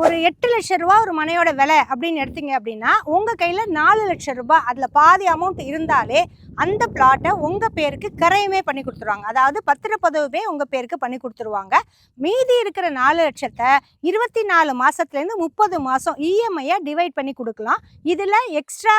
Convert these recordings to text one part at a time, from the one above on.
ஒரு 8 லட்சம் ரூபா ஒரு மனையோட விலை அப்படின்னு எடுத்தீங்க அப்படின்னா உங்கள் கையில் 4 லட்சம் ரூபாய் அதில் பாதி அமௌண்ட் இருந்தாலே அந்த பிளாட்டை உங்கள் பேருக்கு கரையுமே பண்ணி கொடுத்துருவாங்க. அதாவது பத்திரப்பதிவுமே உங்கள் பேருக்கு பண்ணி கொடுத்துருவாங்க. மீதி இருக்கிற 4 லட்சத்தை 24 மாதத்துலேருந்து 30 மாதம் இஎம்ஐயை டிவைட் பண்ணி கொடுக்கலாம். இதில் எக்ஸ்ட்ரா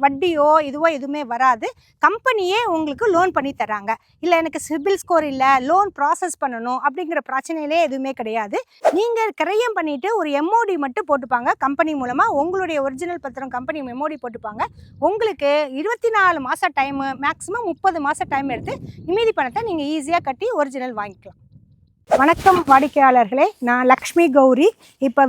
வட்டியோ இதுவோ எதுவுமே வராது. கம்பெனியே உங்களுக்கு லோன் பண்ணி தராங்க. இல்லை எனக்கு சிபில் ஸ்கோர் இல்லை, லோன் ப்ராசஸ் பண்ணணும் அப்படிங்கிற பிரச்சனையிலே எதுவுமே கிடையாது. நீங்கள் கிரையம் பண்ணிவிட்டு ஒரு எம்ஓடி மட்டும் போட்டுப்பாங்க. கம்பெனி மூலமாக உங்களுடைய ஒரிஜினல் பத்திரம் கம்பெனி எம்ஓடி போட்டுப்பாங்க. உங்களுக்கு 24 மாதம் டைமு, மேக்ஸிமம் 30 மாதம் டைம் எடுத்து மீதி பணத்தை நீங்கள் ஈஸியாக கட்டி ஒரிஜினல் வாங்கிக்கலாம். வணக்கம் வாடிக்கையாளர்களே, நான் லக்ஷ்மி கௌரி. இப்போ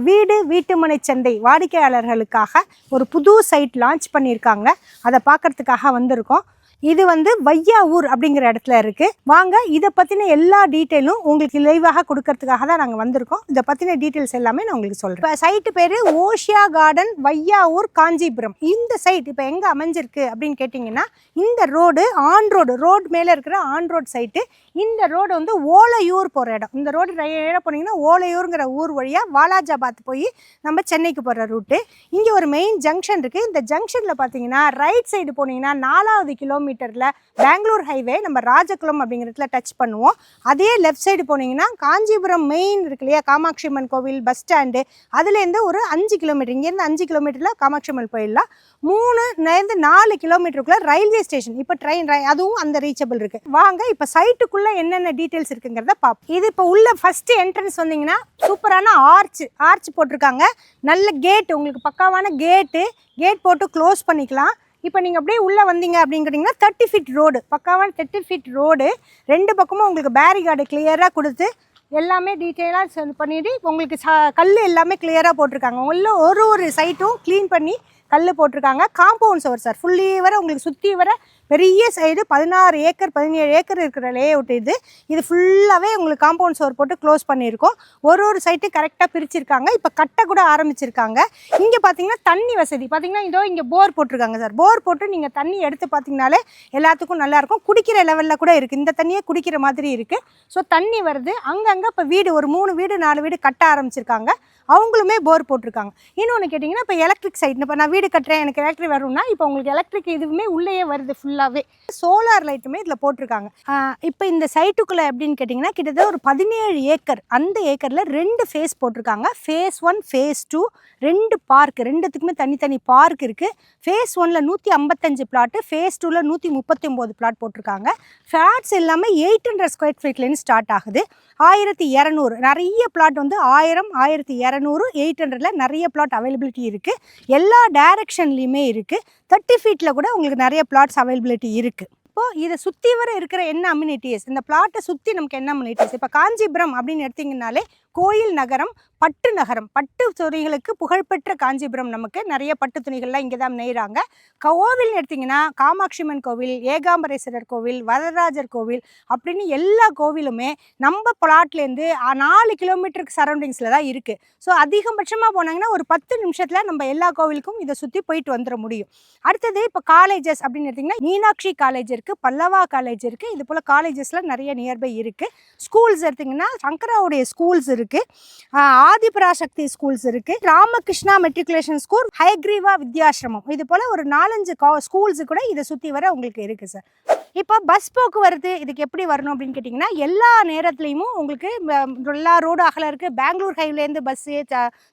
வீட்டுமனை சந்தை வாடிக்கையாளர்களுக்காக ஒரு புது சைட் லான்ச் பண்ணியிருக்காங்க. அதை பார்க்கறதுக்காக வந்திருக்கோம். இது வையாவூர் அப்படிங்கிற இடத்துல இருக்குது. வாங்க இதை பற்றின எல்லா டீட்டெயிலும் உங்களுக்கு லைவாக கொடுக்கறதுக்காக தான் நாங்கள் வந்திருக்கோம். இதை பற்றின டீட்டெயில்ஸ் எல்லாமே நான் உங்களுக்கு சொல்கிறேன். இப்போ சைட்டு பேர் ஓஷியா கார்டன் வையாவூர் காஞ்சிபுரம். இந்த சைட் இப்போ எங்கே அமைஞ்சிருக்கு அப்படின்னு கேட்டிங்கன்னா, இந்த ரோடு ரோடு மேலே இருக்கிற ரோடு சைட்டு. இந்த ரோடு ஓலையூர் போகிற இடம். இந்த ரோடு நேராக போனீங்கன்னா ஓலையூருங்கிற ஊர் வழியாக வாலாஜாபாத் போய் நம்ம சென்னைக்கு போகிற ரூட்டு. இங்கே ஒரு மெயின் ஜங்ஷன் இருக்குது. இந்த ஜங்ஷனில் பார்த்தீங்கன்னா ரைட் சைடு போனீங்கன்னா 4வது கிலோமீட்டரில் பெங்களூர் ஹைவே நம்ம ராஜகுளம் அப்படிங்கிறதுல டச் பண்ணுவோம். அதே லெஃப்ட் சைடு போனீங்கன்னா காஞ்சிபுரம் மெயின் இருக்கு இல்லையா, காமாட்சி அம்மன் கோவில் பஸ் ஸ்டாண்டு, அதுலேருந்து ஒரு 5 கிலோமீட்டர், இங்கேருந்து 5 கிலோமீட்டரில் காமாட்சி அம்மன் போயிடலாம். 3-4 கிலோமீட்டருக்குள்ள ரயில்வே ஸ்டேஷன், இப்போ ட்ரெயின் அதுவும் அந்த ரீச்சபிள் இருக்குது. வாங்க இப்போ சைட்டுக்குள்ளே என்னென்ன டீட்டெயில்ஸ் இருக்குங்கிறத பார்ப்போம். இது இப்போ உள்ள ஃபஸ்ட்டு என்ட்ரன்ஸ் வந்தீங்கன்னா சூப்பரான ஆர்ச் போட்டிருக்காங்க. நல்ல கேட், உங்களுக்கு பக்காவான கேட் போட்டு க்ளோஸ் பண்ணிக்கலாம். இப்போ நீங்கள் அப்படியே உள்ளே வந்தீங்க அப்படிங்கிறீங்கன்னா 30 ஃபீட் ரோடு, பக்காவான 30 ஃபீட் ரோடு. 2 பக்கமும் உங்களுக்கு பேரிகார்டு கிளியராக கொடுத்து எல்லாமே டீட்டெயிலாக பண்ணிவிட்டு உங்களுக்கு கல் எல்லாமே கிளியராக போட்டிருக்காங்க. உள்ள ஒரு சைட்டும் க்ளீன் பண்ணி கல் போட்டிருக்காங்க. காம்பவுண்ட் சுவர் சார், ஃபுல்லி வர உங்களுக்கு சுற்றி வர பெரிய சைடு 16 ஏக்கர் 17 ஏக்கர் இருக்கிற லேஅவுட் இது ஃபுல்லாகவே உங்களுக்கு காம்பவுண்ட் சுவர் போட்டு க்ளோஸ் பண்ணியிருக்கோம். ஒரு சைட்டு கரெக்டாக பிரிச்சிருக்காங்க. இப்போ கட்டை கூட ஆரம்பிச்சிருக்காங்க. இங்கே பார்த்தீங்கன்னா தண்ணி வசதி பார்த்தீங்கன்னா இங்கே போர் போட்டிருக்காங்க சார். போர் போட்டு நீங்கள் தண்ணி எடுத்து பார்த்தீங்கனாலே எல்லாத்துக்கும் நல்லாயிருக்கும். குடிக்கிற லெவலில் கூட இருக்குது. இந்த தண்ணியே குடிக்கிற மாதிரி இருக்குது. ஸோ தண்ணி வருது. அங்கங்கே இப்போ வீடு ஒரு 3 வீடு 4 வீடு கட்ட ஆரம்பிச்சிருக்காங்க. அவங்களுமே போர் போட்டிருக்காங்க. இன்னொன்று கேட்டிங்கன்னா, இப்போ எலக்ட்ரிக் சைட், இப்போ நான் வீடு கட்டுறேன் எனக்கு எலக்ட்ரிக் வரும்னா இப்போ உங்களுக்கு எலக்ட்ரிக் இதுவுமே உள்ளேயே வருது. ஃபுல்லாகவே சோலார் லைட்டுமே இதில் போட்டிருக்காங்க. இப்போ இந்த சைட்டுக்குள்ளே எப்படின்னு கேட்டிங்கன்னா, கிட்டத்தட்ட ஒரு 17 ஏக்கர். அந்த ஏக்கரில் 2 ஃபேஸ் போட்டிருக்காங்க. ஃபேஸ் 1 ஃபேஸ் 2 2 பார்க், 2த்துக்குமே தனித்தனி பார்க் இருக்குது. ஃபேஸ் 1ல் 155 பிளாட்டு, ஃபேஸ் 2ல் 139 பிளாட் போட்டிருக்காங்க. ஃப்ளாட்ஸ் எல்லாமே 800 ஸ்கொயர் ஃபீட்லேருந்து ஸ்டார்ட் ஆகுது. 1200 நிறைய பிளாட் 1000 1200 800ல் நிறைய பிளாட் அவைலபிலிட்டி இருக்குது. எல்லா டைரக்ஷன்லேயுமே இருக்குது. 30 ஃபீட்டில் கூட உங்களுக்கு நிறைய பிளாட்ஸ் அவைலபிலிட்டி இருக்குது. இப்போது இதை சுற்றி வர இருக்கிற என்ன அம்யூனிட்டிஸ், இந்த பிளாட்டை சுற்றி நமக்கு என்ன அம்யூனிட்டிஸ், இப்போ காஞ்சிபுரம் அப்படின்னு எடுத்திங்கனாலே கோயில் நகரம், பட்டு நகரம், பட்டு துணிகளுக்கு புகழ்பெற்ற காஞ்சிபுரம். நமக்கு நிறைய பட்டு துணிகள்லாம் இங்கே தான் நெய்கிறாங்க. கோவில்னு எடுத்திங்கன்னா காமாட்சி அம்மன் கோவில், ஏகாம்பரேஸ்வரர் கோவில், வரதராஜர் கோவில் அப்படின்னு எல்லா கோவிலுமே நம்ம பிளாட்லேருந்து 4 கிலோமீட்டருக்கு சரௌண்டிங்ஸில் தான் இருக்குது. ஸோ அதிகபட்சமாக போனாங்கன்னா ஒரு 10 நிமிஷத்தில் நம்ம எல்லா கோவிலுக்கும் இதை சுற்றி போயிட்டு வந்துட முடியும். அடுத்தது இப்போ காலேஜஸ் அப்படின்னு எடுத்திங்கன்னா மீனாட்சி காலேஜ் இருக்குது, பல்லவா காலேஜ் இருக்குது. இது போல் காலேஜஸ்லாம் நிறைய நியர்பை இருக்குது. ஸ்கூல்ஸ் எடுத்திங்கன்னா சங்கராவுடைய ஸ்கூல்ஸ் இருக்குது, ஆதிபராசக்தி ஸ்கூல்ஸ் இருக்குது, ராமகிருஷ்ணா மெட்ரிகுலேஷன் ஸ்கூல், ஹயக்ரீவா வித்யாசிரமம், இது போல் ஒரு 4-5 ஸ்கூல்ஸு கூட இதை சுற்றி வர உங்களுக்கு இருக்குது சார். இப்போ பஸ் போக்குவரத்து இதுக்கு எப்படி வரணும் அப்படின்னு கேட்டிங்கன்னா, எல்லா நேரத்துலையும் உங்களுக்கு எல்லா ரோடு அகல இருக்குது. பெங்களூர் ஹைவேலேருந்து பஸ்ஸு,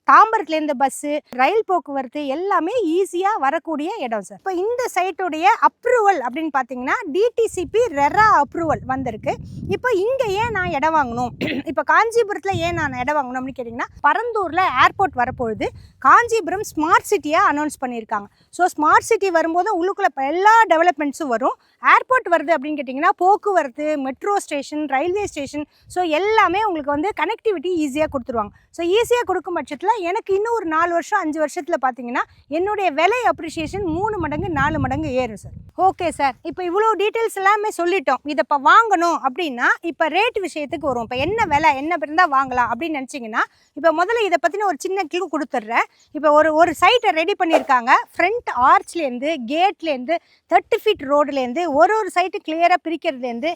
தாம்பரத்துலேருந்து பஸ்ஸு, ரயில் போக்குவரத்து எல்லாமே ஈஸியாக வரக்கூடிய இடம் சார். இப்போ இந்த சைட்டுடைய அப்ரூவல் அப்படின்னு பார்த்தீங்கன்னா டிடிசிபி ரெரா அப்ரூவல் வந்திருக்கு. இப்போ இங்கே ஏன் நான் இடம் வாங்கணும், இப்போ காஞ்சிபுரத்தில் ஏன் நான் இடம் வாங்கணும் அப்படின்னு கேட்டிங்கன்னா, பரந்தூரில் ஏர்போர்ட் வரப்போகுது. காஞ்சிபுரம் ஸ்மார்ட் சிட்டியாக அனௌன்ஸ் பண்ணியிருக்காங்க. ஸோ ஸ்மார்ட் சிட்டி வரும்போது உள்ளுக்குள்ளே எல்லா டெவலப்மெண்ட்ஸும் வரும். ஏர்போர்ட் வருது அப்படின்னு கேட்டிங்கன்னா போக்குவரத்து, metro station, railway station, so எல்லாமே உங்களுக்கு கனெக்டிவிட்டி ஈஸியாக கொடுத்துருவாங்க. ஸோ ஈஸியாக கொடுக்கும் பட்சத்தில் எனக்கு இன்னும் ஒரு 4 வருஷம் 5 வருஷத்தில் பார்த்தீங்கன்னா என்னுடைய விலை அப்ரிஷியேஷன் 3 மடங்கு 4 மடங்கு ஏறும் சார். ஓகே சார், இப்போ இவ்வளோ டீட்டெயில்ஸ் எல்லாமே சொல்லிட்டோம். இதை இப்போ வாங்கணும் அப்படின்னா இப்போ ரேட் விஷயத்துக்கு வரும். இப்போ என்ன விலை என்ன இருந்தால் வாங்கலாம் அப்படின்னு நினச்சிங்கன்னா, இப்போ முதல்ல இதை பற்றின ஒரு சின்ன கிளூ கொடுத்துட்றேன். இப்போ ஒரு சைட்டை ரெடி பண்ணியிருக்காங்க. ஃப்ரண்ட் ஆர்ச்லேருந்து கேட்லேருந்து 30 ஃபீட் ரோடுலேருந்து ஒரு சைட்டு கிளியராக பிரிக்கிறதுலேருந்து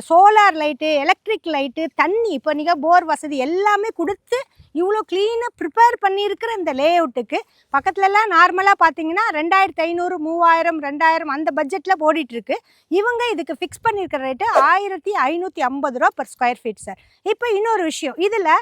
சோலார் லைட்டு, எலக்ட்ரிக் லைட்டு, தண்ணி, இப்போ நீங்கள் போர் வசதி எல்லாமே கொடுத்து இவ்வளோ க்ளீனாக ப்ரிப்பேர் பண்ணியிருக்கிற இந்த லே அவுட்டுக்கு பக்கத்துலலாம் நார்மலாக பார்த்தீங்கன்னா 2500 3000 2000 அந்த பட்ஜெட்டில் ஓடிட்டுருக்கு. இவங்க இதுக்கு ஃபிக்ஸ் பண்ணியிருக்கிற ரேட்டு 1550 ரூபா பர் ஸ்கொயர் ஃபீட் சார். இப்போ இன்னொரு விஷயம், இதில்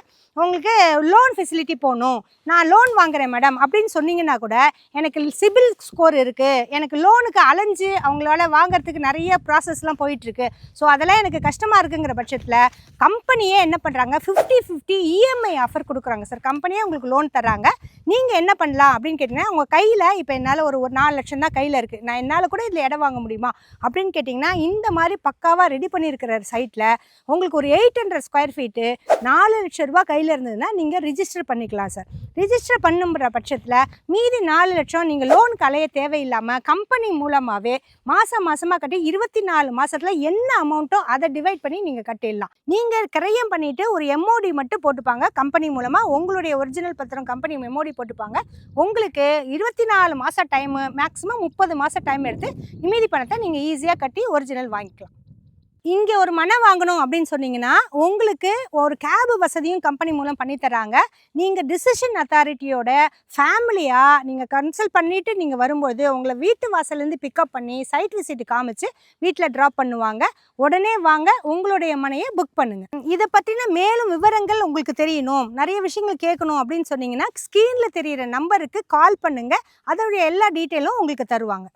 உங்களுக்கு லோன் ஃபெசிலிட்டி போகணும், நான் லோன் வாங்குறேன் மேடம் அப்படின்னு சொன்னீங்கன்னா கூட, எனக்கு சிபில் ஸ்கோர் இருக்குது, எனக்கு லோனுக்கு அலைஞ்சு அவங்களால வாங்குறதுக்கு நிறைய ப்ராசஸ்லாம் போயிட்டுருக்கு, ஸோ அதெல்லாம் எனக்கு கஷ்டமாக இருக்குங்கிற பட்சத்தில் கம்பெனியே என்ன பண்ணுறாங்க, 50-50 இஎம்ஐ ஆஃபர் கொடுக்குறாங்க சார். கம்பெனியே உங்களுக்கு லோன் தராங்க. நீங்கள் என்ன பண்ணலாம் அப்படின்னு கேட்டிங்கன்னா, உங்கள் கையில் இப்போ என்னால் ஒரு 4 லட்சம் தான் கையில் இருக்குது, நான் என்னால் கூட இதில் இடம் வாங்க முடியுமா அப்படின்னு கேட்டிங்கன்னா, இந்த மாதிரி பக்காவாக ரெடி பண்ணியிருக்கிற சைட்டில் உங்களுக்கு ஒரு 800 ஸ்கொயர் ஃபீட்டு 4 லட்சம் ரூபா கையில் இருந்ததுன்னா நீங்கள் ரிஜிஸ்டர் பண்ணிக்கலாம் சார். ரிஜிஸ்டர் பண்ணுற பட்சத்தில் மீதி 4 லட்சம் நீங்கள் லோனுக்கு அலைய தேவையில்லாமல் கம்பெனி மூலமாகவே மாதமாக கட்டி 24 மாதத்தில் என்ன அமௌண்ட்டோ அதை டிவைட் பண்ணி நீங்கள் கட்டிடலாம். நீங்கள் கிரயம் பண்ணிவிட்டு ஒரு எம்ஓடி மட்டும் போட்டுப்பாங்க கம்பெனி மூலமாக, உங்களுடைய ஒரிஜினல் பத்திரம் கம்பெனி எம்ஓடி போட்டுப்பாங்க. உங்களுக்கு 24 மாதம் டைமு, மேக்ஸிமம் 30 மாதம் டைம் எடுத்து மீதி பணத்தை நீங்கள் ஈஸியாக கட்டி ஒரிஜினல் வாங்கிக்கலாம். இங்கே ஒரு மனை வாங்கணும் அப்படின்னு சொன்னீங்கன்னா உங்களுக்கு ஒரு கேப் வசதியும் கம்பெனி மூலம் பண்ணித்தராங்க. நீங்கள் டிசிஷன் அத்தாரிட்டியோட ஃபேமிலியாக நீங்கள் கன்சல்ட் பண்ணிவிட்டு நீங்கள் வரும்போது உங்களை வீட்டு வாசல்லேருந்து பிக்கப் பண்ணி சைட் விசிட் காமிச்சு வீட்டில் ட்ராப் பண்ணுவாங்க. உடனே வாங்க, உங்களுடைய மனையை புக் பண்ணுங்கள். இதை பற்றின மேலும் விவரங்கள் உங்களுக்கு தெரியணும், நிறைய விஷயங்கள் கேட்கணும் அப்படின்னு சொன்னீங்கன்னா ஸ்க்ரீனில் தெரிகிற நம்பருக்கு கால் பண்ணுங்கள். அதோடைய எல்லா டீட்டெயிலும் உங்களுக்கு தருவாங்க.